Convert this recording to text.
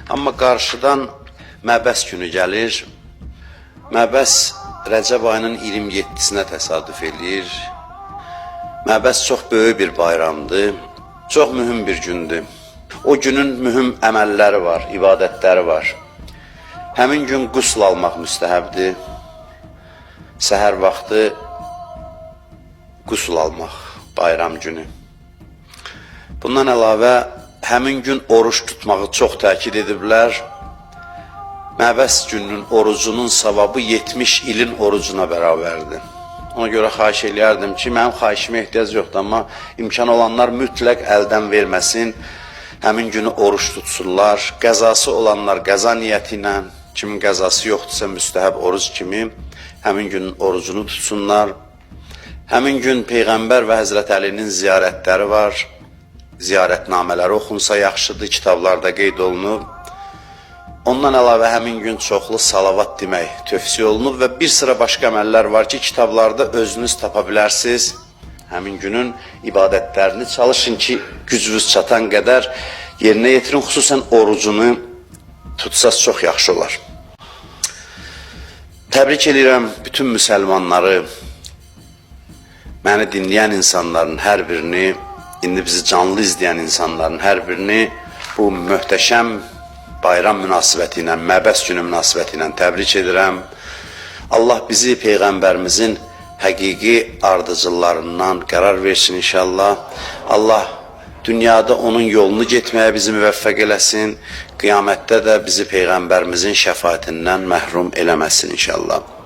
Amma qarşıdan Məbəs günü gəlir. Məbəs Rəcəb ayının 27-sinə təsadüf edir. Məbəs çox böyük bir bayramdır. Çox mühüm bir gündür. O günün mühüm əməlləri var, ibadətləri var. Həmin gün qusl almaq müstəhəbdir. Səhər vaxtı qusl almaq, bayram günü. Bundan əlavə, həmin gün oruç tutmağı çox təkid ediblər. Məbəs gününün orucunun savabı 70 ilin orucuna bərabərdir. Ona görə xahiş eləyərdim ki, mənim xahişimə ehtiyac yoxdur, amma imkan olanlar mütləq əldən verməsin. Həmin günü oruç tutsunlar. Qəzası olanlar qəza niyyəti ilə, kimin qəzası yoxdursa müstəhəb oruc kimi həmin günün orucunu tutsunlar. Həmin gün Peyğəmbər və Həzrət Əlinin ziyarətləri var. Ziyarətnamələri oxunsa yaxşıdır, kitablarda qeyd olunub. Ondan əlavə həmin gün çoxlu salavat demək tövsiyə olunub və bir sıra başqa əməllər var ki, kitablarda özünüz tapa bilərsiniz. Həmin günün ibadətlərini çalışın ki, gücünüz çatan qədər yerinə yetirin, xüsusən orucunu tutsaz çox yaxşı olar. Təbrik edirəm bütün müsəlmanları, məni dinləyən insanların hər birini, indi bizi canlı izləyən insanların hər birini bu möhtəşəm bayram münasibəti ilə, Məbəs günü münasibəti ilə təbrik edirəm. Allah bizi Peyğəmbərimizin həqiqi ardıcıllarından qərar versin inşallah. Allah dünyada onun yolunu getməyə bizi müvəffəq eləsin. Qiyamətdə də bizi Peyğəmbərimizin şəfaətindən məhrum eləməsin inşallah.